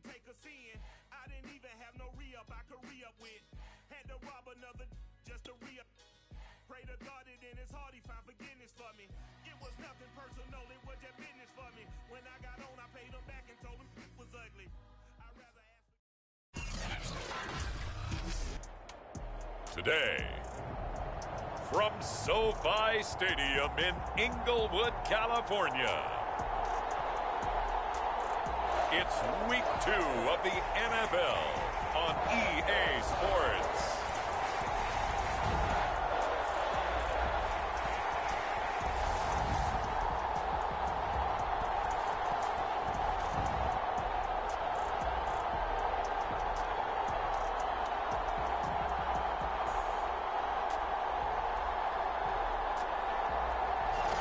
didn't take a sin. I didn't even have no re-up I could re-up with. Had to rob another just to re-up. Pray to God that in his heart he found forgiveness for me. It was nothing personal, it was just business for me. When I got on, I paid him back and told him it was ugly. I'd rather ask. Today, from SoFi Stadium in Inglewood, California, it's week 2 of the NFL on EA Sports.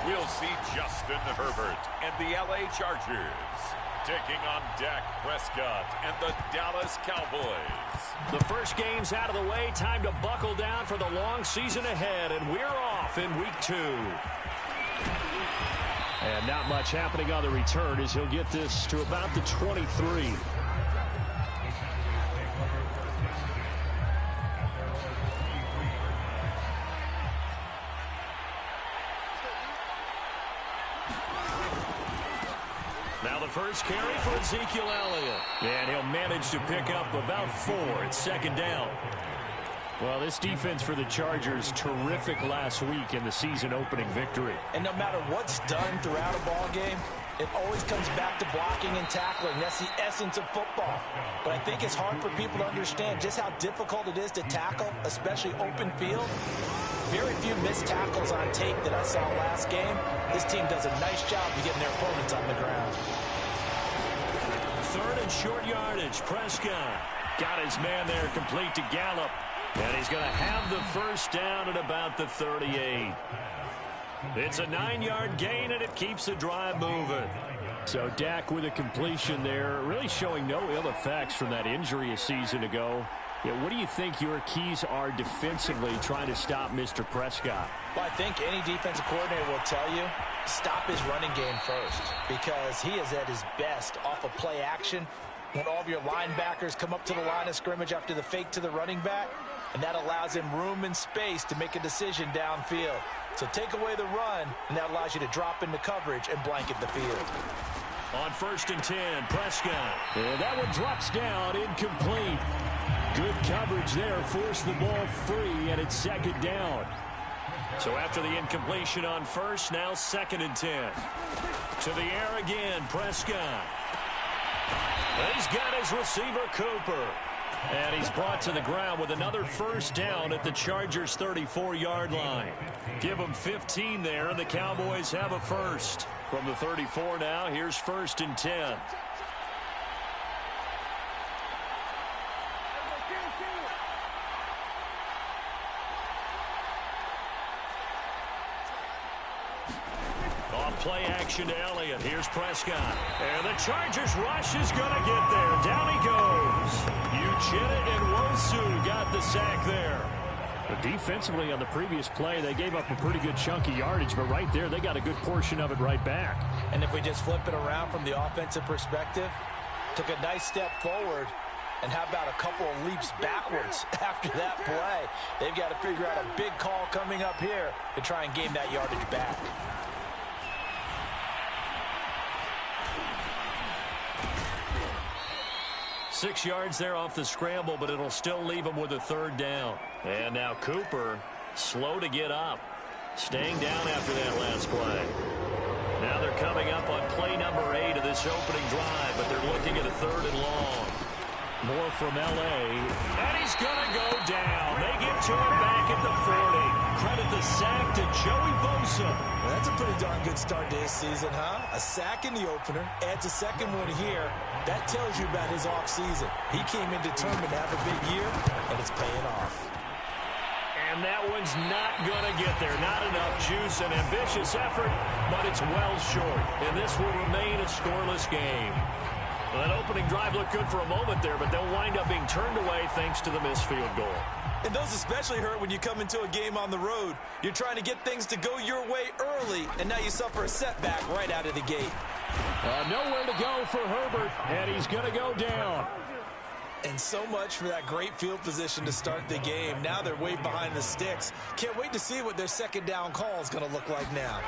We'll see Justin Herbert and the LA Chargers taking on Dak Prescott and the Dallas Cowboys. The first game's out of the way. Time to buckle down for the long season ahead, and we're off in week 2. And not much happening on the return as he'll get this to about the 23. First carry for Ezekiel Elliott. And he'll manage to pick up about 4 at second down. Well, this defense for the Chargers, terrific last week in the season-opening victory. And no matter what's done throughout a ball game, it always comes back to blocking and tackling. That's the essence of football. But I think it's hard for people to understand just how difficult it is to tackle, especially open field. Very few missed tackles on tape that I saw last game. This team does a nice job of getting their opponents on the ground. Third and short yardage. Prescott got his man there complete to Gallup. And he's going to have the first down at about the 38. It's a 9-yard gain, and it keeps the drive moving. So Dak with a completion there, really showing no ill effects from that injury a season ago. Yeah, what do you think your keys are defensively trying to stop Mr. Prescott? Well, I think any defensive coordinator will tell you, stop his running game first, because he is at his best off of play action when all of your linebackers come up to the line of scrimmage after the fake to the running back, and that allows him room and space to make a decision downfield. So take away the run, and that allows you to drop into coverage and blanket the field. On 1st and 10, Prescott. And that one drops down, incomplete. Good coverage there, forced the ball free, and it's second down. So after the incompletion on first, now 2nd and 10. To the air again, Prescott. He's got his receiver, Cooper. And he's brought to the ground with another first down at the Chargers' 34-yard line. Give them 15 there, and the Cowboys have a first. From the 34 now, here's 1st and 10. Play action to Elliott. Here's Prescott. And the Chargers rush is going to get there. Down he goes. Uchenna and Wosu got the sack there. But defensively on the previous play, they gave up a pretty good chunk of yardage, but right there, they got a good portion of it right back. And if we just flip it around from the offensive perspective, took a nice step forward, and how about a couple of leaps backwards after that play? They've got to figure out a big call coming up here to try and gain that yardage back. Six yards there off the scramble, but it'll still leave him with a third down. And now Cooper, slow to get up. Staying down after that last play. Now they're coming up on play number 8 of this opening drive, but they're looking at a 3rd and long. More from L.A. And he's going to go down. They get to him back at the 40. Credit the sack to Joey Bosa. Well, that's a pretty darn good start to his season, huh? A sack in the opener, adds a second one here. That tells you about his offseason. He came in determined to have a big year, and it's paying off. And that one's not going to get there. Not enough juice and ambitious effort, but it's well short. And this will remain a scoreless game. Well, that opening drive looked good for a moment there, but they'll wind up being turned away thanks to the missed field goal. And those especially hurt when you come into a game on the road. You're trying to get things to go your way early, and now you suffer a setback right out of the gate. Nowhere to go for Herbert, and he's going to go down. And so much for that great field position to start the game. Now they're way behind the sticks. Can't wait to see what their second down call is going to look like now.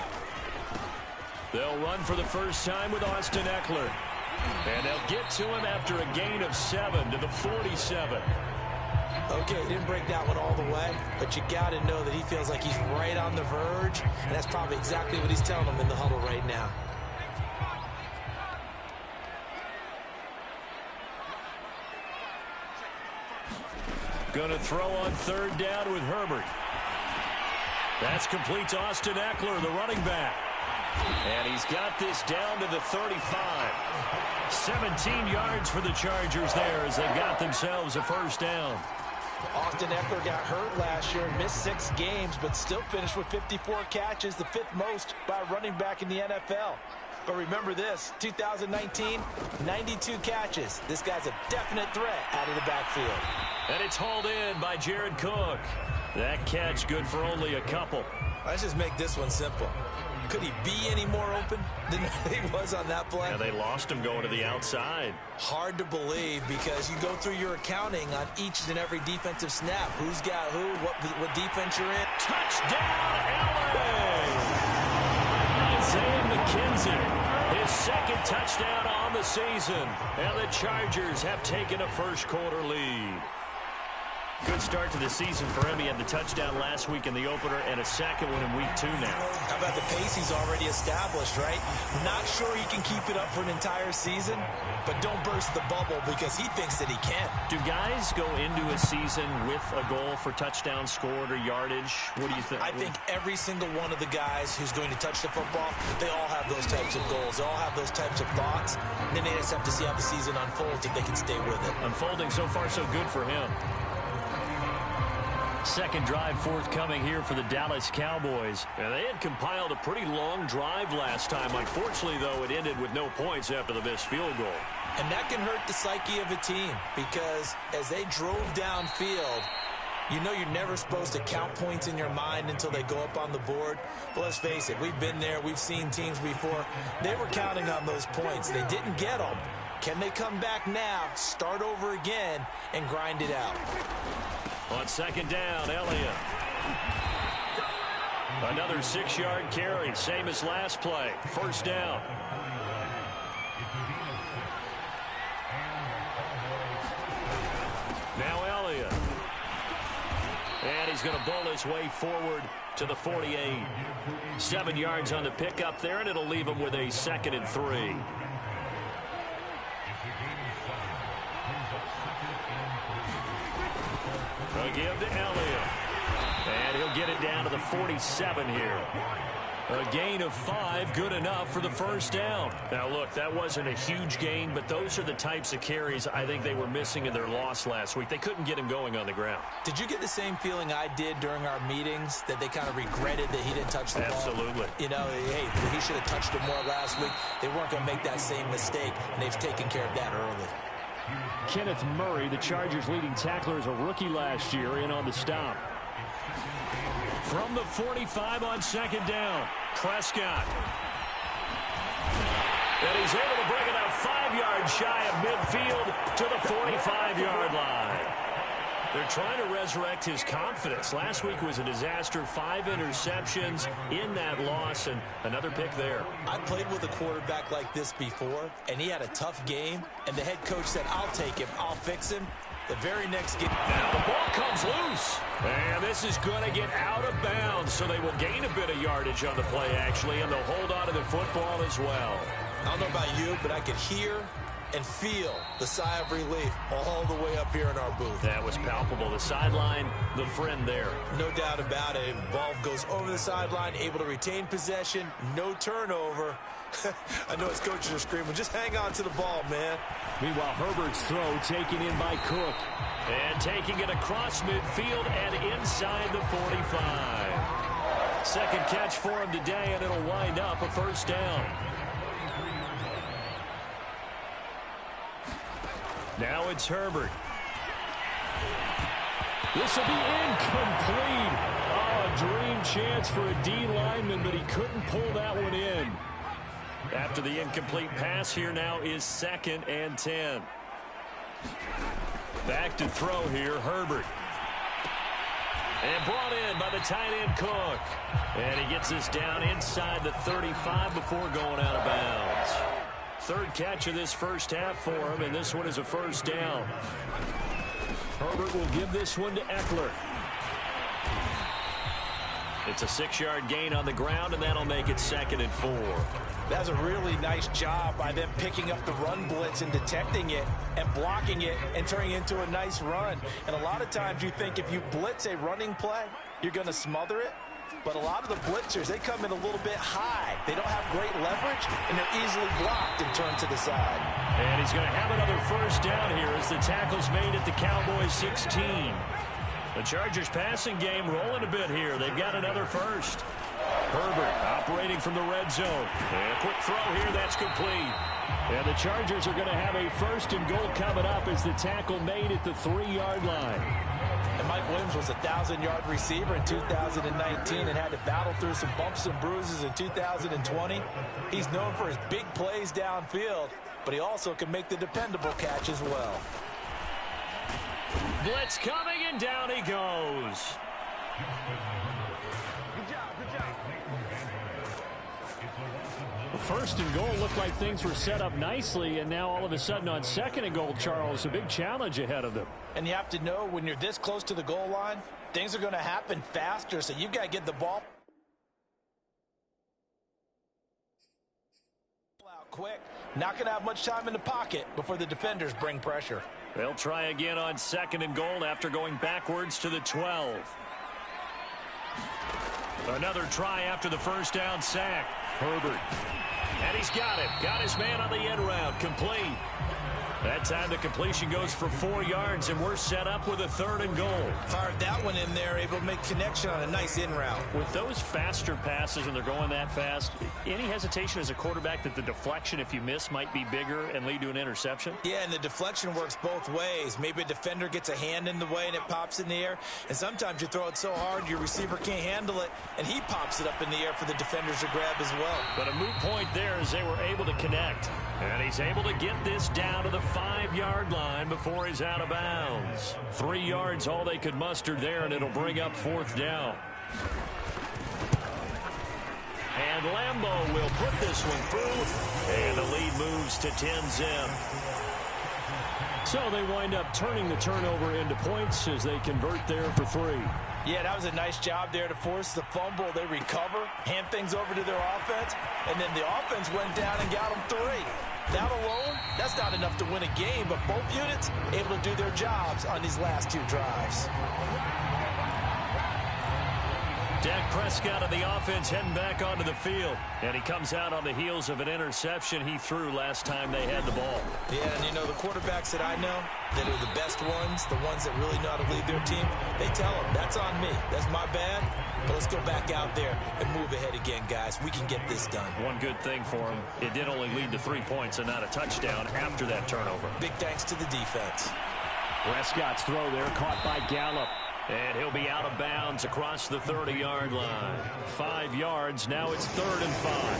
They'll run for the first time with Austin Eckler. And they'll get to him after a gain of 7 to the 47. Okay, he didn't break that one all the way, but you got to know that he feels like he's right on the verge, and that's probably exactly what he's telling them in the huddle right now. Going to throw on third down with Herbert. That's complete to Austin Eckler, the running back. And he's got this down to the 35. 17 yards for the Chargers there as they've got themselves a first down. Austin Eckler got hurt last year and missed 6 games, but still finished with 54 catches, the 5th most by a running back in the NFL. But remember this, 2019, 92 catches. This guy's a definite threat out of the backfield. And it's hauled in by Jared Cook. That catch good for only a couple. Let's just make this one simple. Could he be any more open than he was on that play? Yeah, they lost him going to the outside. Hard to believe because you go through your accounting on each and every defensive snap. Who's got who, what defense you're in. Touchdown, LA! Isaiah McKenzie, his second touchdown on the season. And the Chargers have taken a first-quarter lead. Good start to the season for him. He had the touchdown last week in the opener and a second one in week 2 now. How about the pace he's already established, right? Not sure he can keep it up for an entire season, but don't burst the bubble because he thinks that he can. Do guys go into a season with a goal for touchdown scored or yardage? What do you think? I think every single one of the guys who's going to touch the football, they all have those types of goals. They all have those types of thoughts. And then they just have to see how the season unfolds if they can stay with it. Unfolding so far so good for him. Second drive forthcoming here for the Dallas Cowboys. And they had compiled a pretty long drive last time. Unfortunately, though, it ended with no points after the missed field goal. And that can hurt the psyche of a team because as they drove downfield, you know you're never supposed to count points in your mind until they go up on the board. But let's face it, we've been there. We've seen teams before. They were counting on those points. They didn't get them. Can they come back now, start over again, and grind it out? On second down, Elliott. Another 6-yard carry, same as last play. First down. Now Elliott. And he's going to bowl his way forward to the 48. 7 yards on the pickup there, and it'll leave him with a 2nd and 3. They'll give to Elliott. And he'll get it down to the 47 here. A gain of 5, good enough for the first down. Now, look, that wasn't a huge gain, but those are the types of carries I think they were missing in their loss last week. They couldn't get him going on the ground. Did you get the same feeling I did during our meetings, that they kind of regretted that he didn't touch the ball? Absolutely. You know, hey, he should have touched it more last week. They weren't going to make that same mistake, and they've taken care of that early. Kenneth Murray, the Chargers' leading tackler, as a rookie last year, in on the stop. From the 45 on second down, Prescott. And he's able to bring it out 5 yards shy of midfield to the 45-yard line. They're trying to resurrect his confidence. Last week was a disaster. 5 interceptions in that loss, and another pick there. I played with a quarterback like this before, and he had a tough game, and the head coach said, I'll take him, I'll fix him. The very next game. Now the ball comes loose. And this is going to get out of bounds, so they will gain a bit of yardage on the play, actually, and they'll hold on to the football as well. I don't know about you, but I could hear and feel the sigh of relief all the way up here in our booth. That was palpable. The sideline, the friend there. No doubt about it. Ball goes over the sideline, able to retain possession, no turnover. I know his coaches are screaming, just hang on to the ball, man. Meanwhile, Herbert's throw taken in by Cook. And taking it across midfield and inside the 45. Second catch for him today, and it'll wind up a first down. Now it's Herbert. This will be incomplete. Oh, a dream chance for a D lineman, but he couldn't pull that one in. After the incomplete pass, here now is 2nd and 10. Back to throw here, Herbert. And brought in by the tight end Cook. And he gets this down inside the 35 before going out of bounds. 3rd catch of this first half for him, and this one is a first down. Herbert will give this one to Eckler. It's a 6-yard gain on the ground, and that'll make it 2nd and 4. That's a really nice job by them picking up the run blitz and detecting it and blocking it and turning it into a nice run. And a lot of times you think if you blitz a running play, you're going to smother it. But a lot of the blitzers, they come in a little bit high. They don't have great leverage, and they're easily blocked and turned to the side. And he's going to have another first down here as the tackle's made at the Cowboys 16. The Chargers passing game rolling a bit here. They've got another first. Herbert operating from the red zone. And a quick throw here, that's complete. And the Chargers are going to have a 1st and goal coming up as the tackle made at the 3-yard line. And Mike Williams was a 1,000-yard receiver in 2019 and had to battle through some bumps and bruises in 2020. He's known for his big plays downfield, but he also can make the dependable catch as well. Blitz coming, and down he goes. The 1st and goal looked like things were set up nicely, and now all of a sudden on 2nd and goal, Charles, a big challenge ahead of them. And you have to know when you're this close to the goal line, things are going to happen faster, so you've got to get the ball out quick. Not going to have much time in the pocket before the defenders bring pressure. They'll try again on 2nd and goal after going backwards to the 12. Another try after the first down sack. Herbert. And he's got it. Got his man on the end route. Complete. That time the completion goes for 4 yards, and we're set up with a 3rd and goal. Fired that one in there, able to make connection on a nice in route. With those faster passes, and they're going that fast, any hesitation as a quarterback that the deflection, if you miss, might be bigger and lead to an interception? Yeah, and the deflection works both ways. Maybe a defender gets a hand in the way and it pops in the air, and sometimes you throw it so hard your receiver can't handle it, and he pops it up in the air for the defenders to grab as well. But a moot point there as they were able to connect. And he's able to get this down to the 5-yard line before he's out of bounds. 3 yards all they could muster there, and it'll bring up 4th down. And Lambeau will put this one through, and the lead moves to 10-zip. So they wind up turning the turnover into points as they convert there for 3. Yeah, that was a nice job there to force the fumble. They recover, hand things over to their offense, and then the offense went down and got them 3. That alone, that's not enough to win a game, but both units able to do their jobs on these last 2 drives. Dak Prescott of the offense heading back onto the field. And he comes out on the heels of an interception he threw last time they had the ball. Yeah, and you know, the quarterbacks that I know that are the best ones, the ones that really know how to lead their team, they tell them, that's on me. That's my bad. But let's go back out there and move ahead again, guys. We can get this done. One good thing for him, it did only lead to 3 points and not a touchdown after that turnover. Big thanks to the defense. Prescott's throw there caught by Gallup. And he'll be out of bounds across the 30-yard line. 5 yards. Now it's 3rd and 5.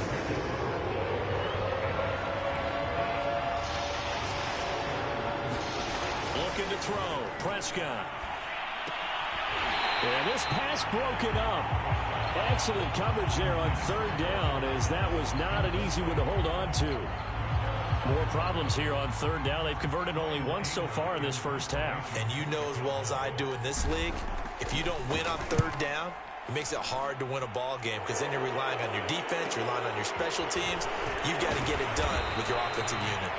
Looking to throw. Prescott. And this pass broken up. Excellent coverage there on 3rd down, as that was not an easy one to hold on to. More problems here on 3rd down. They've converted only once so far in this first half. And you know as well as I do in this league, if you don't win on 3rd down, it makes it hard to win a ball game because then you're relying on your defense, you're relying on your special teams. You've got to get it done with your offensive unit.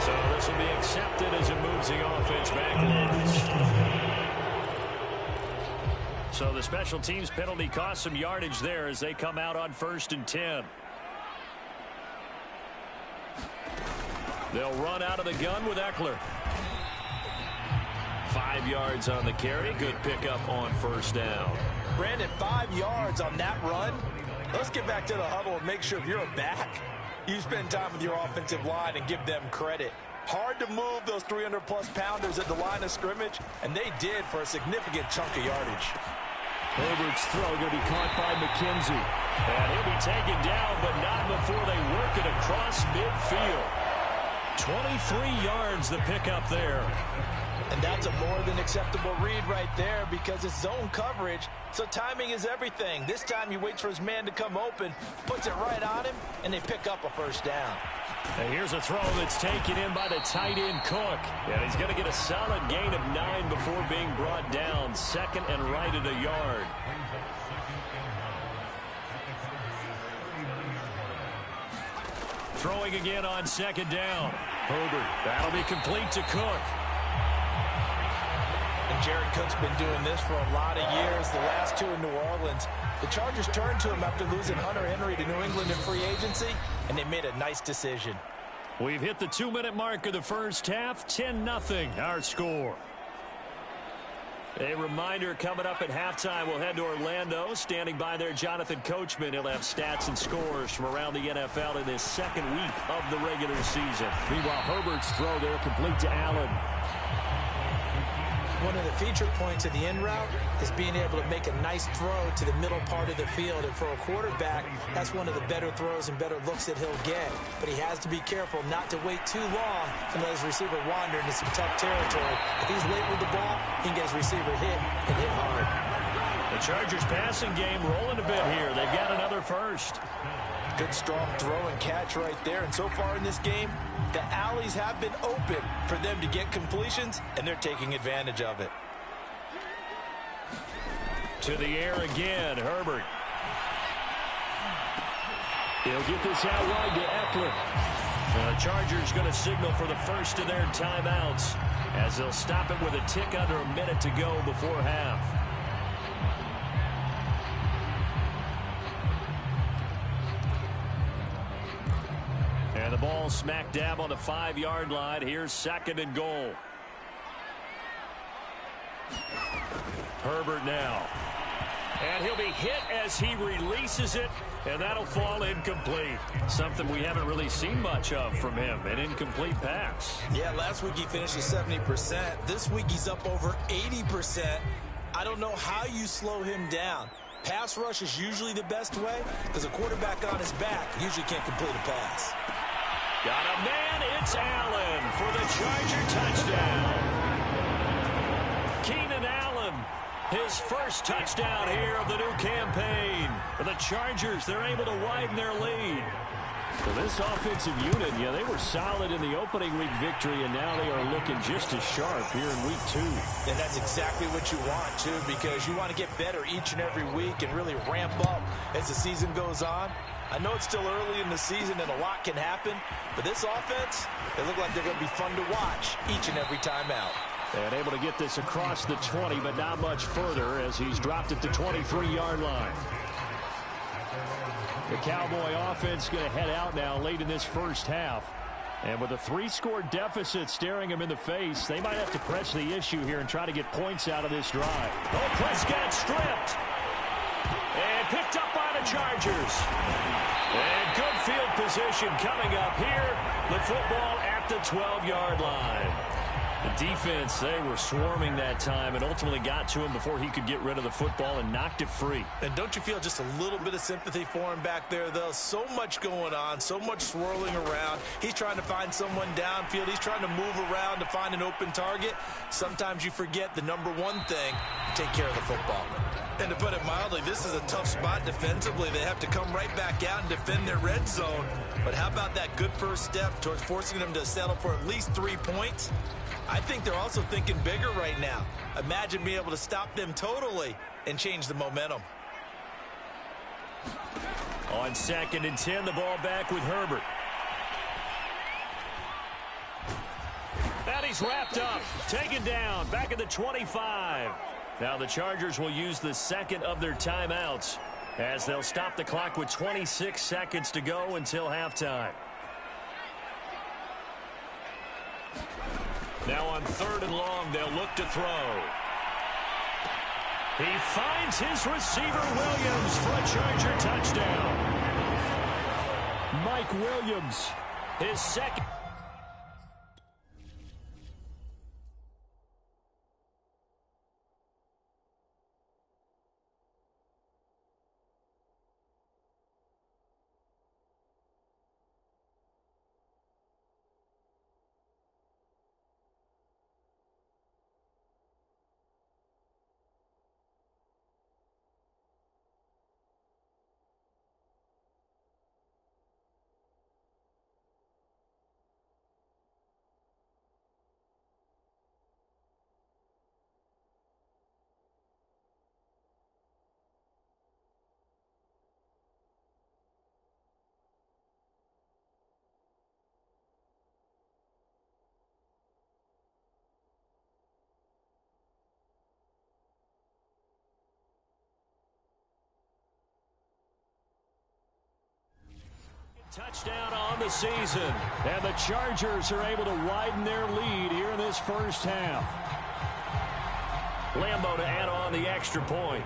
So this will be accepted as it moves the offense backwards. So the special teams penalty cost some yardage there as they come out on 1st and 10. They'll run out of the gun with Eckler. 5 yards on the carry. Good pickup on 1st down. Brandon, 5 yards on that run. Let's get back to the huddle and make sure if you're a back, You spend time with your offensive line and give them credit. Hard to move those 300-plus pounders at the line of scrimmage, and they did for a significant chunk of yardage. Herbert's throw going to be caught by McKenzie. And he'll be taken down, but not before they work it across midfield. 23 yards the pickup there. And that's a more than acceptable read right there because it's zone coverage, so timing is everything. This time he waits for his man to come open, puts it right on him, and they pick up a first down. And here's a throw that's taken in by the tight end Cook. And he's going to get a solid gain of 9 before being brought down. Second and right at a yard. Throwing again on second down. Herbert, that'll be complete to Cook. And Jared Cook's been doing this for a lot of years. The last two in New Orleans. The Chargers turned to him after losing Hunter Henry to New England in free agency, and they made a nice decision. We've hit the 2-minute mark of the first half. 10-0 our score. A reminder coming up at halftime, we'll head to Orlando. Standing by there, Jonathan Coachman. He'll have stats and scores from around the NFL in this second week of the regular season. Meanwhile, Herbert's throw there complete to Allen. One of the feature points of the in route is being able to make a nice throw to the middle part of the field. And for a quarterback, that's one of the better throws and better looks that he'll get. But he has to be careful not to wait too long and let his receiver wander into some tough territory. If he's late with the ball, he can get his receiver hit and hit hard. The Chargers passing game rolling a bit here. They've got another first. Good strong throw and catch right there. And so far in this game, the alleys have been open for them to get completions, and they're taking advantage of it. To the air again, Herbert. He'll get this out wide to Eckler. The Chargers going to signal for the first of their timeouts as they'll stop it with a tick under a minute to go before half. And the ball smack dab on the 5-yard line. Here's second and goal. Herbert now. And he'll be hit as he releases it, and that'll fall incomplete. Something we haven't really seen much of from him, an incomplete pass. Yeah, last week he finished at 70%. This week he's up over 80%. I don't know how you slow him down. Pass rush is usually the best way because a quarterback on his back usually can't complete a pass. Got a man, it's Allen for the Charger touchdown. Keenan Allen, his first touchdown here of the new campaign. For the Chargers, they're able to widen their lead. So this offensive unit, yeah, they were solid in the opening week victory, and now they are looking just as sharp here in week 2. And that's exactly what you want, too, because you want to get better each and every week and really ramp up as the season goes on. I know it's still early in the season and a lot can happen, but this offense, they look like they're going to be fun to watch each and every time out. And able to get this across the 20, but not much further as he's dropped it to 23-yard line. The Cowboy offense going to head out now late in this first half. And with a 3-score deficit staring them in the face, they might have to press the issue here and try to get points out of this drive. Oh, Prescott stripped. And picked up by the Chargers. And good field position coming up here. The football at the 12-yard line. The defense, they were swarming that time and ultimately got to him before he could get rid of the football and knocked it free. And don't you feel just a little bit of sympathy for him back there, though? So much going on, so much swirling around. He's trying to find someone downfield. He's trying to move around to find an open target. Sometimes you forget the number one thing, take care of the football. And to put it mildly, this is a tough spot defensively. They have to come right back out and defend their red zone. But how about that good first step towards forcing them to settle for at least 3 points? I think they're also thinking bigger right now. Imagine being able to stop them totally and change the momentum. On 2nd and 10, the ball back with Herbert. And he's wrapped up, taken down, back at the 25. Now the Chargers will use the second of their timeouts as they'll stop the clock with 26 seconds to go until halftime. Now on 3rd and long, they'll look to throw. He finds his receiver, Williams, for a Charger touchdown. Mike Williams. His second. Touchdown on the season. And the Chargers are able to widen their lead here in this first half. Lambeau to add on the extra point.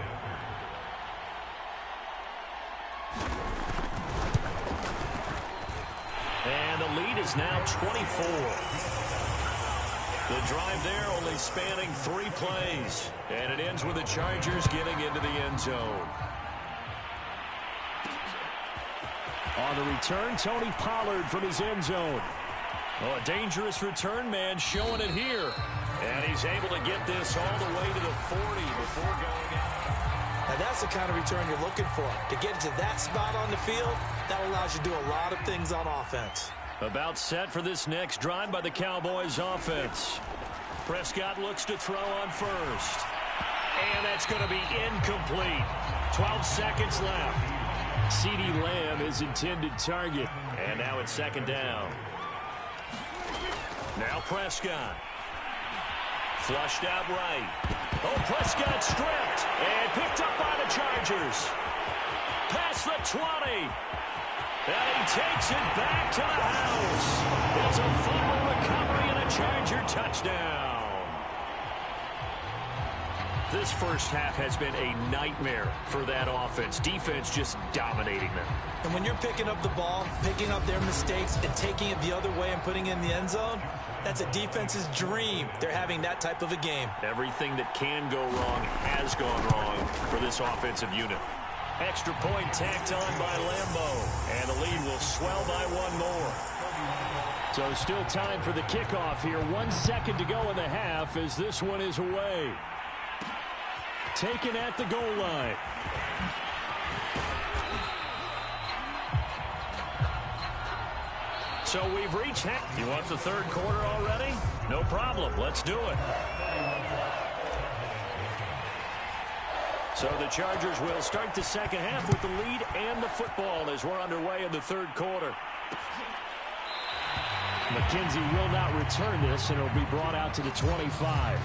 And the lead is now 24. The drive there only spanning 3 plays. And it ends with the Chargers getting into the end zone. On the return, Tony Pollard from his end zone. Oh, a dangerous return man showing it here. And he's able to get this all the way to the 40 before going out. Now that's the kind of return you're looking for. To get to that spot on the field, that allows you to do a lot of things on offense. About set for this next drive by the Cowboys offense. Prescott looks to throw on first. And that's going to be incomplete. 12 seconds left. CeeDee Lamb is intended target. And now it's second down. Now Prescott. Flushed out right. Oh, Prescott stripped. And picked up by the Chargers. Past the 20. And he takes it back to the house. It's a fumble recovery and a Charger touchdown. This first half has been a nightmare for that offense. Defense just dominating them. And when you're picking up the ball, picking up their mistakes, and taking it the other way and putting it in the end zone, that's a defense's dream. They're having that type of a game. Everything that can go wrong has gone wrong for this offensive unit. Extra point tacked on by Lambeau. And the lead will swell by 1 more. So still time for the kickoff here. 1 second to go in the half as this one is away. Taken at the goal line. So we've reached half. You want the third quarter already? No problem. Let's do it. So the Chargers will start the second half with the lead and the football as we're underway in the third quarter. McKenzie will not return this, and it'll be brought out to the 25.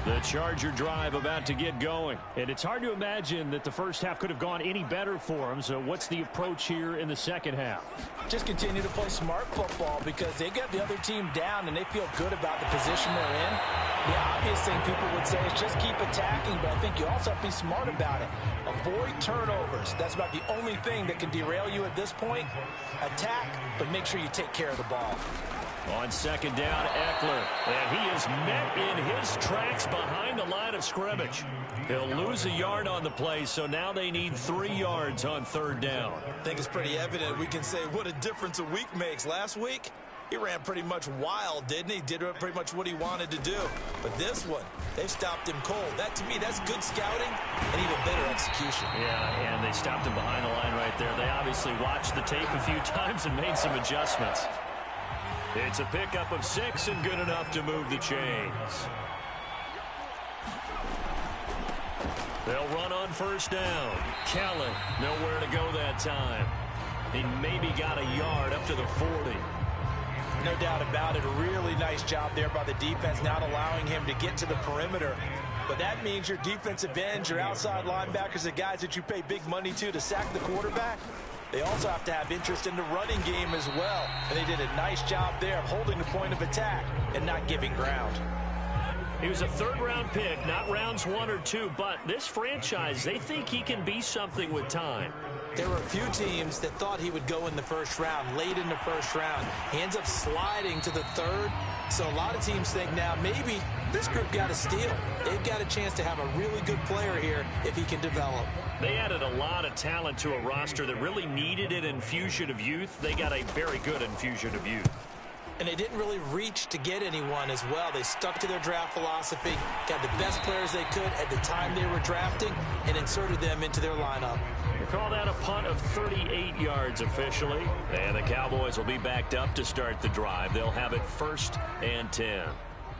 The Charger drive about to get going. And it's hard to imagine that the first half could have gone any better for them. So what's the approach here in the second half? Just continue to play smart football because they got the other team down and they feel good about the position they're in. The obvious thing people would say is just keep attacking, but I think you also have to be smart about it. Avoid turnovers. That's about the only thing that can derail you at this point. Attack, but make sure you take care of the ball. On second down, Eckler. And he is met in his tracks behind the line of scrimmage. He'll lose a yard on the play, so now they need 3 yards on third down. I think it's pretty evident. We can say what a difference a week makes. Last week, he ran pretty much wild, didn't he? Did pretty much what he wanted to do. But this one, they stopped him cold. That, to me, that's good scouting and even better execution. Yeah, and they stopped him behind the line right there. They obviously watched the tape a few times and made some adjustments. It's a pickup of 6 and good enough to move the chains. They'll run on first down. Kelly, nowhere to go that time. He maybe got a yard up to the 40. No doubt about it. A really nice job there by the defense, not allowing him to get to the perimeter. But that means your defensive ends, your outside linebackers, the guys that you pay big money to sack the quarterback, they also have to have interest in the running game as well. And they did a nice job there of holding the point of attack and not giving ground. He was a third-round pick, not rounds 1 or 2, but this franchise, they think he can be something with time. There were a few teams that thought he would go in the first round, late in the first round. He ends up sliding to the third. So a lot of teams think now maybe this group got a steal. They've got a chance to have a really good player here if he can develop. They added a lot of talent to a roster that really needed an infusion of youth. They got a very good infusion of youth. And they didn't really reach to get anyone as well. They stuck to their draft philosophy, got the best players they could at the time they were drafting, and inserted them into their lineup. We call that a punt of 38 yards officially. And the Cowboys will be backed up to start the drive. They'll have it 1st and 10.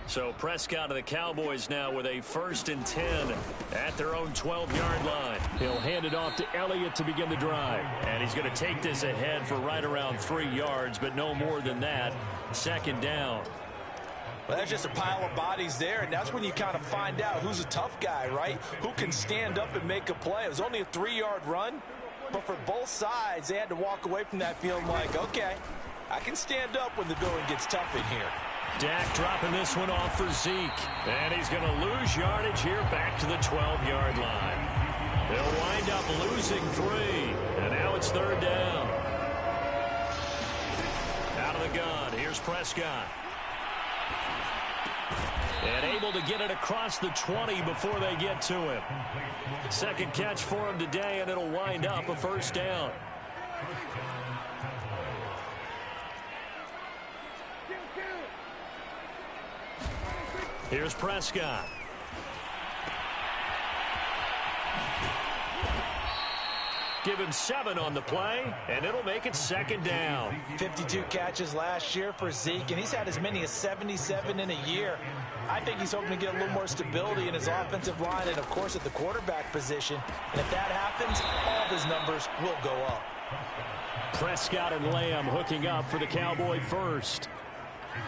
So Prescott of the Cowboys now with a 1st and 10 at their own 12-yard line. He'll hand it off to Elliott to begin the drive. And he's going to take this ahead for right around 3 yards, but no more than that. 2nd down. Well, that's just a pile of bodies there, and that's when you kind of find out who's a tough guy, right? Who can stand up and make a play. It was only a 3-yard run, but for both sides, they had to walk away from that feeling like, okay, I can stand up when the going gets tough in here. Dak dropping this one off for Zeke. And he's going to lose yardage here back to the 12-yard line. They'll wind up losing 3. And now it's 3rd down. Out of the gun. Here's Prescott. And able to get it across the 20 before they get to him. 2nd catch for him today, and it'll wind up a 1st down. Here's Prescott. Give him 7 on the play, and it'll make it 2nd down. 52 catches last year for Zeke, and he's had as many as 77 in a year. I think he's hoping to get a little more stability in his offensive line and, of course, at the quarterback position. And if that happens, all of his numbers will go up. Prescott and Lamb hooking up for the Cowboy first.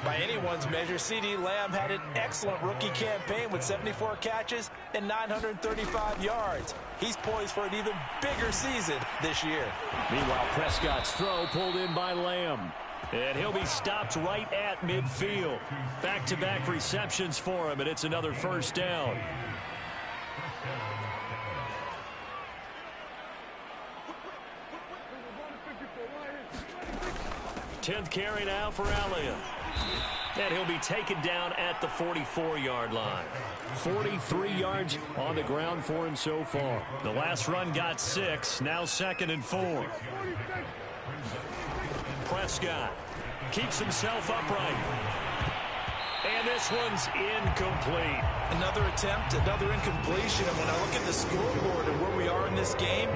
By anyone's measure, CeeDee Lamb had an excellent rookie campaign with 74 catches and 935 yards. He's poised for an even bigger season this year. Meanwhile, Prescott's throw pulled in by Lamb. And he'll be stopped right at midfield. Back-to-back receptions for him, and it's another 1st down. Tenth carry now for Elliott. And he'll be taken down at the 44-yard line. 43 yards on the ground for him so far. The last run got 6, now 2nd and 4. Prescott keeps himself upright. And this one's incomplete. Another attempt, another incompletion. And when I look at the scoreboard and where we are in this game,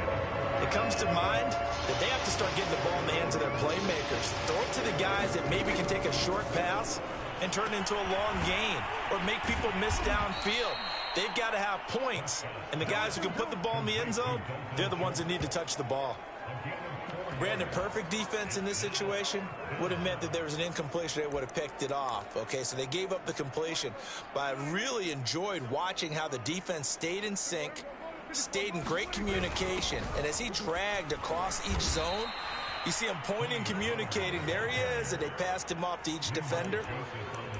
it comes to mind that they have to start getting the ball in the hands of their playmakers. Throw it to the guys that maybe can take a short pass and turn it into a long gain or make people miss downfield. They've got to have points. And the guys who can put the ball in the end zone, they're the ones that need to touch the ball. Brandon, perfect defense in this situation would have meant that there was an incompletion. They would have picked it off. Okay, so they gave up the completion. But I really enjoyed watching how the defense stayed in sync, stayed in great communication. And as he dragged across each zone, you see him pointing, communicating. There he is, and they passed him off to each defender.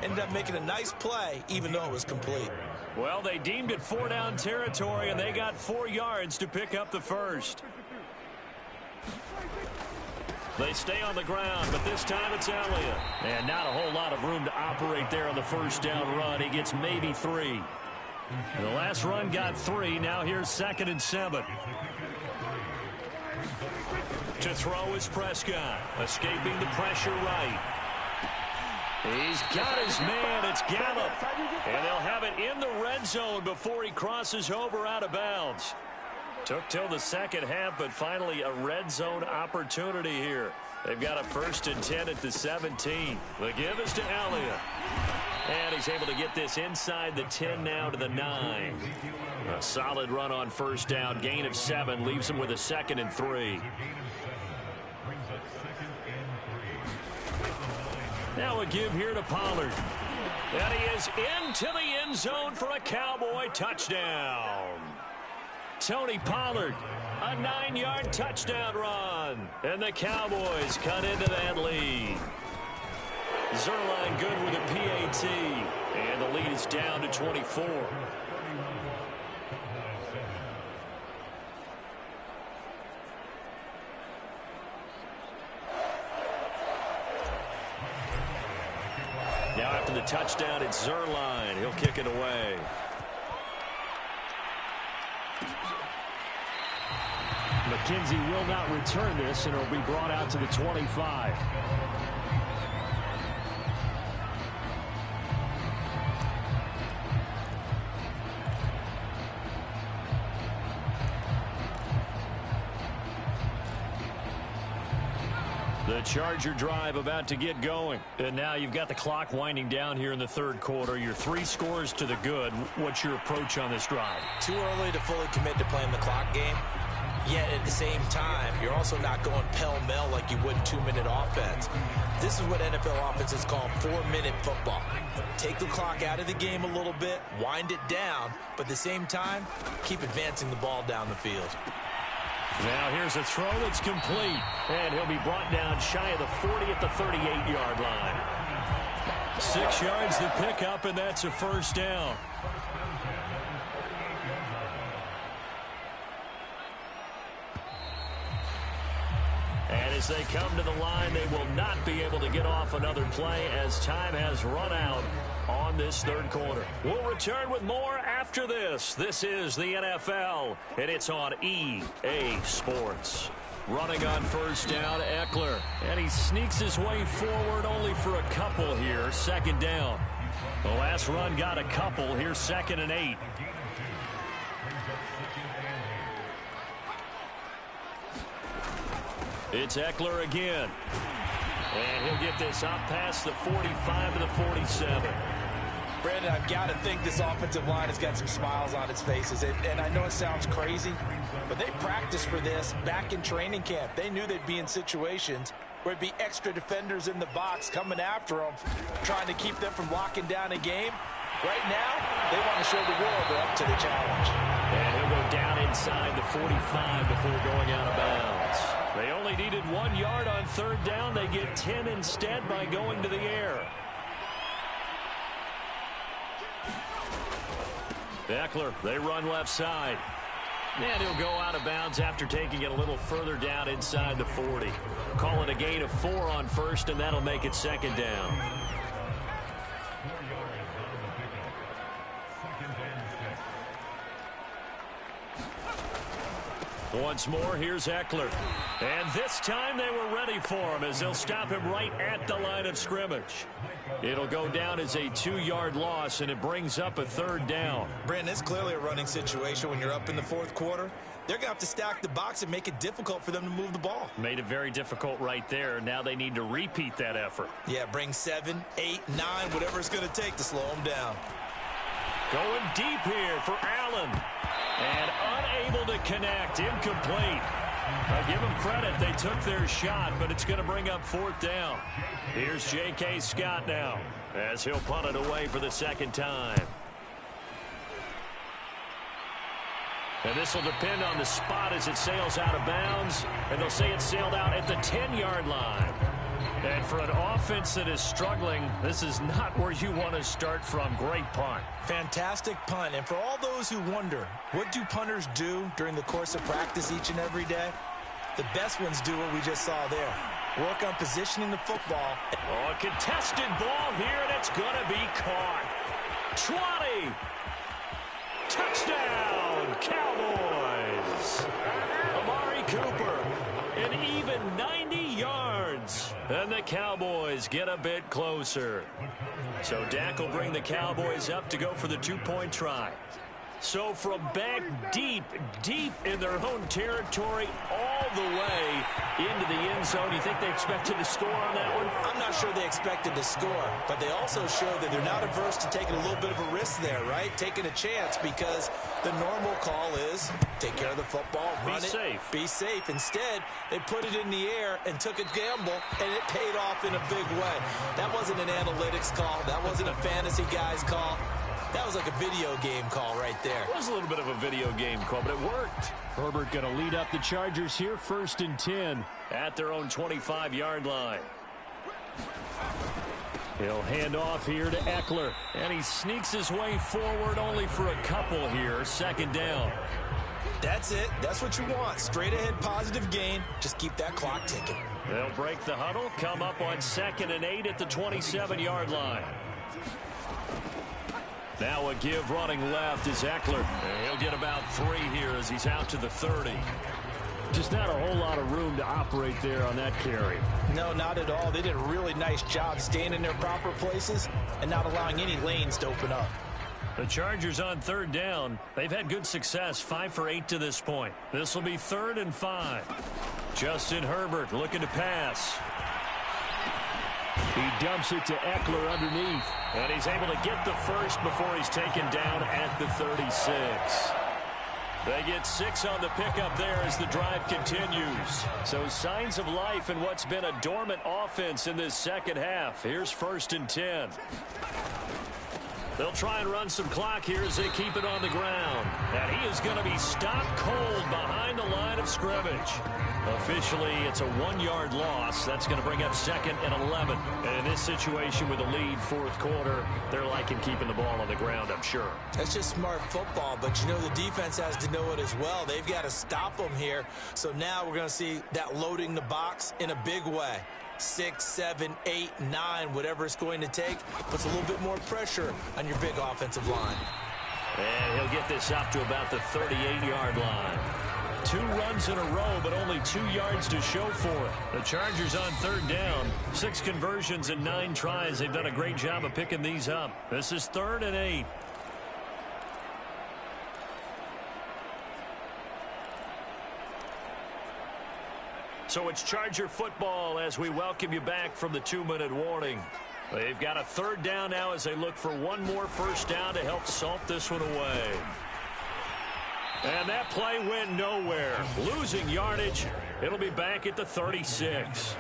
Ended up making a nice play, even though it was complete. Well, they deemed it 4-down territory, and they got 4 yards to pick up the first. They stay on the ground, but this time it's Elliott. And not a whole lot of room to operate there on the 1st down run. He gets maybe 3. And the last run got 3. Now here's 2nd and 7. To throw is Prescott, escaping the pressure right. He's got his man. It's Gallup. And they'll have it in the red zone before he crosses over out of bounds. Took till the second half, but finally a red zone opportunity here. They've got a 1st and 10 at the 17. The give is to Elliott. And he's able to get this inside the 10 now to the 9. A solid run on 1st down. Gain of 7 leaves him with a 2nd and 3. Now a give here to Pollard. And he is into the end zone for a Cowboy touchdown. Tony Pollard, a 9-yard touchdown run. And the Cowboys cut into that lead. Zerline good with a PAT. And the lead is down to 24. Now after the touchdown, it's Zerline. He'll kick it away. McKenzie will not return this, and it'll be brought out to the 25. The Charger drive about to get going. And now you've got the clock winding down here in the third quarter. Your 3 scores to the good. What's your approach on this drive? Too early to fully commit to playing the clock game. Yet at the same time, you're also not going pell-mell like you would 2-minute offense. This is what NFL offenses call 4-minute football. Take the clock out of the game a little bit, wind it down, but at the same time, keep advancing the ball down the field. Now here's a throw that's complete. And he'll be brought down shy of the 40 at the 38-yard line. 6 yards to pick up, and that's a first down. And as they come to the line, they will not be able to get off another play as time has run out on this third quarter. We'll return with more after this. This is the NFL, and it's on EA Sports. Running on first down, Eckler. And he sneaks his way forward only for a couple here. Second down. The last run got a couple. Here's 2nd and 8. It's Eckler again. And he'll get this up past the 45 to the 47. Brandon, I've got to think this offensive line has got some smiles on its faces. And I know it sounds crazy, but they practiced for this back in training camp. They knew they'd be in situations where it'd be extra defenders in the box coming after them, trying to keep them from locking down a game. Right now, they want to show the world they're up to the challenge. And he'll go down inside the 45 before going out of bounds. They only needed 1 yard on third down. They get 10 instead by going to the air. Eckler, they run left side. And he'll go out of bounds after taking it a little further down inside the 40. Call it a gain of 4 on first, and that'll make it second down. Once more, here's Eckler. And this time they were ready for him as they'll stop him right at the line of scrimmage. It'll go down as a 2-yard loss, and it brings up a third down. Brandon, it's clearly a running situation when you're up in the fourth quarter. They're going to have to stack the box and make it difficult for them to move the ball. Made it very difficult right there. Now they need to repeat that effort. Yeah, bring 7, 8, 9, whatever it's going to take to slow them down. Going deep here for Allen. And unable to connect. Incomplete. I give them credit. They took their shot, but it's going to bring up fourth down. Here's J.K. Scott now as he'll punt it away for the second time. And this will depend on the spot as it sails out of bounds. And they'll say it sailed out at the 10-yard line. And for an offense that is struggling, this is not where you want to start from. Great punt. Fantastic punt. And for all those who wonder, what do punters do during the course of practice each and every day? The best ones do what we just saw there. Work on positioning the football. Oh, a contested ball here, and it's going to be caught. 20. Touchdown, Cowboys. Amari Cooper, an even 90 yards. And the Cowboys get a bit closer. So Dak will bring the Cowboys up to go for the 2-point try. So from back deep, deep in their own territory, all the way into the end zone. You think they expected to score on that one? I'm not sure they expected to score, but they also showed that they're not averse to taking a little bit of a risk there, right? Taking a chance, because the normal call is take care of the football, run it, be safe. Instead, they put it in the air and took a gamble, and it paid off in a big way. That wasn't an analytics call. That wasn't a fantasy guy's call. That was like a video game call right there. It was a little bit of a video game call, but it worked. Herbert going to lead up the Chargers here, 1st and 10 at their own 25-yard line. He'll hand off here to Eckler. And he sneaks his way forward only for a couple here. Second down. That's it. That's what you want. Straight ahead positive gain. Just keep that clock ticking. They'll break the huddle. Come up on 2nd and 8 at the 27-yard line. Now a give running left is Eckler. And he'll get about 3 here as he's out to the 30. Just not a whole lot of room to operate there on that carry. No, not at all. They did a really nice job staying in their proper places and not allowing any lanes to open up. The Chargers on 3rd down. They've had good success, 5 for 8 to this point. This will be 3rd and 5. Justin Herbert looking to pass. He dumps it to Eckler underneath. And he's able to get the first before he's taken down at the 36. They get 6 on the pickup there as the drive continues. So signs of life in what's been a dormant offense in this second half. Here's 1st and 10. They'll try and run some clock here as they keep it on the ground. And he is going to be stopped cold behind the line of scrimmage. Officially, it's a 1-yard loss. That's going to bring up 2nd and 11. And in this situation with a lead 4th quarter, they're liking keeping the ball on the ground, I'm sure. That's just smart football, but you know the defense has to know it as well. They've got to stop them here. So now we're going to see that loading the box in a big way. 6, 7, 8, 9, whatever it's going to take, puts a little bit more pressure on your big offensive line. And he'll get this up to about the 38-yard line. 2 runs in a row, but only 2 yards to show for it. The Chargers on 3rd down. 6 conversions and 9 tries. They've done a great job of picking these up. This is 3rd and 8. So it's Charger football as we welcome you back from the 2-minute warning. They've got a 3rd down now as they look for one more first down to help salt this one away. And that play went nowhere. Losing yardage. It'll be back at the 36.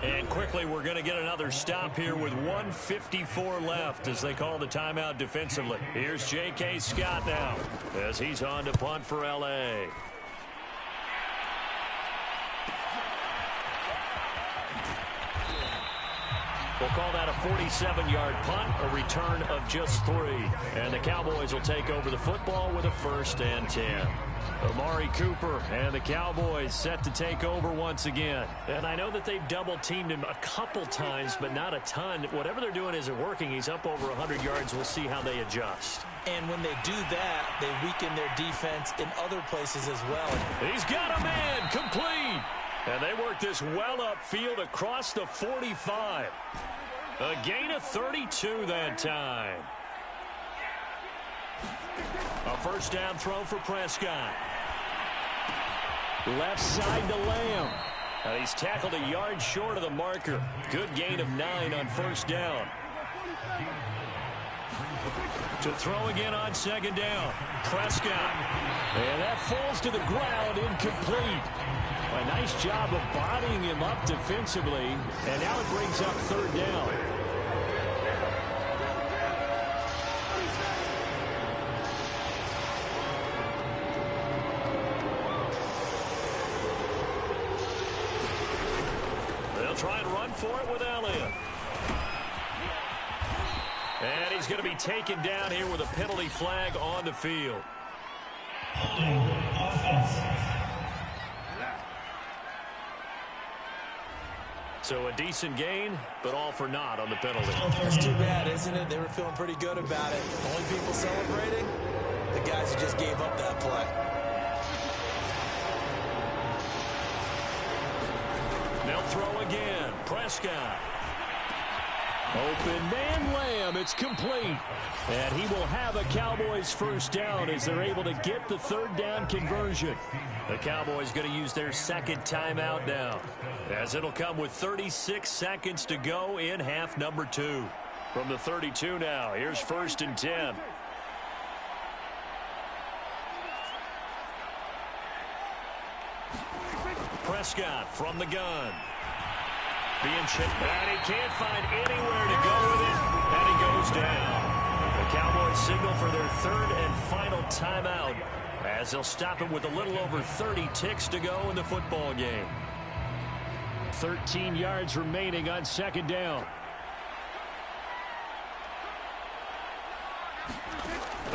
And quickly we're going to get another stop here with 1:54 left as they call the timeout defensively. Here's J.K. Scott now as he's on to punt for L.A. We'll call that a 47-yard punt, a return of just 3. And the Cowboys will take over the football with a 1st and 10. Amari Cooper and the Cowboys set to take over once again. And I know that they've double-teamed him a couple times, but not a ton. Whatever they're doing isn't working. He's up over 100 yards. We'll see how they adjust. And when they do that, they weaken their defense in other places as well. He's got a man, complete. And they work this well upfield across the 45. A gain of 32 that time. A first down throw for Prescott. Left side to Lamb. And he's tackled a yard short of the marker. Good gain of 9 on first down. To throw again on 2nd down. Prescott. And that falls to the ground, incomplete. A nice job of bodying him up defensively. And now it brings up 3rd down. They'll try and run for it with Elliott. And he's going to be taken down here with a penalty flag on the field. So a decent gain, but all for naught on the penalty. That's too bad, isn't it? They were feeling pretty good about it. Only people celebrating, the guys who just gave up that play. They'll throw again. Prescott. Open man Lamb. It's complete. And he will have a Cowboys first down as they're able to get the 3rd down conversion. The Cowboys going to use their 2nd timeout now, as it'll come with 36 seconds to go in half number 2. From the 32 now, here's 1st and 10. Prescott from the gun. Being chipped, and he can't find anywhere to go with it, and he goes down. The Cowboys signal for their 3rd and final timeout, as they'll stop it with a little over 30 ticks to go in the football game. 13 yards remaining on 2nd down.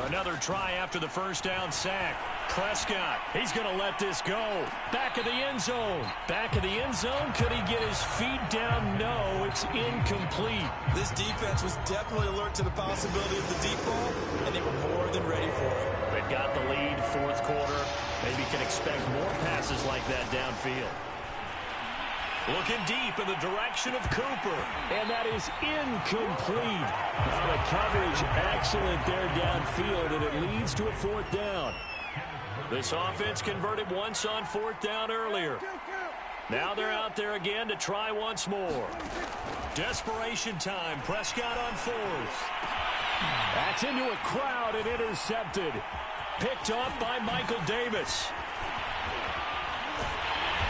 Another try after the first down sack. Prescott, he's going to let this go. Back of the end zone. Back of the end zone. Could he get his feet down? No, it's incomplete. This defense was definitely alert to the possibility of the deep ball, and they were more than ready for it. They've got the lead, fourth quarter. Maybe can expect more passes like that downfield. Looking deep in the direction of Cooper. And that is incomplete. The coverage excellent there downfield, and it leads to a fourth down. This offense converted once on fourth down earlier. Now they're out there again to try once more. Desperation time. Prescott on fourth. That's into a crowd and intercepted. Picked off by Michael Davis.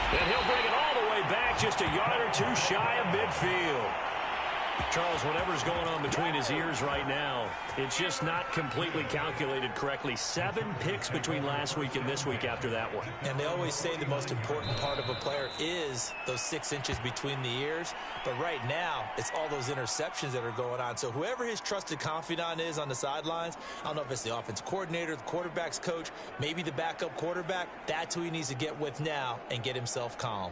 And he'll bring it all the way back, just a yard or two shy of midfield. Charles, whatever's going on between his ears right now, it's just not completely calculated correctly. 7 picks between last week and this week after that one. And they always say the most important part of a player is those 6 inches between the ears. But right now, it's all those interceptions that are going on. So whoever his trusted confidant is on the sidelines, I don't know if it's the offense coordinator, the quarterback's coach, maybe the backup quarterback, that's who he needs to get with now and get himself calm.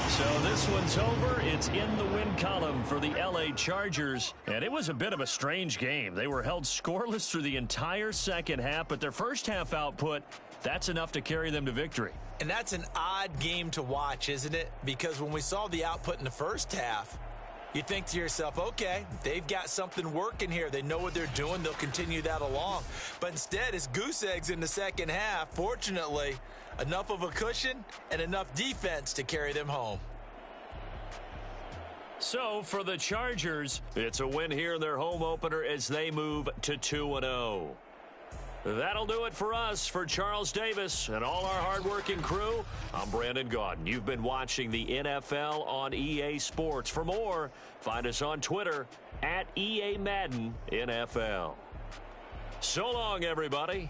So this one's over. It's in the win column for the LA Chargers. And it was a bit of a strange game. They were held scoreless through the entire second half, but their first half output, that's enough to carry them to victory. And that's an odd game to watch, isn't it? Because when we saw the output in the first half, you think to yourself, okay, they've got something working here. They know what they're doing. They'll continue that along. But instead, it's goose eggs in the second half. Fortunately, enough of a cushion and enough defense to carry them home. So for the Chargers, it's a win here in their home opener as they move to 2-0. That'll do it for us. For Charles Davis and all our hardworking crew, I'm Brandon Gaudin. You've been watching the NFL on EA Sports. For more, find us on Twitter @EA Madden NFL. So long, everybody.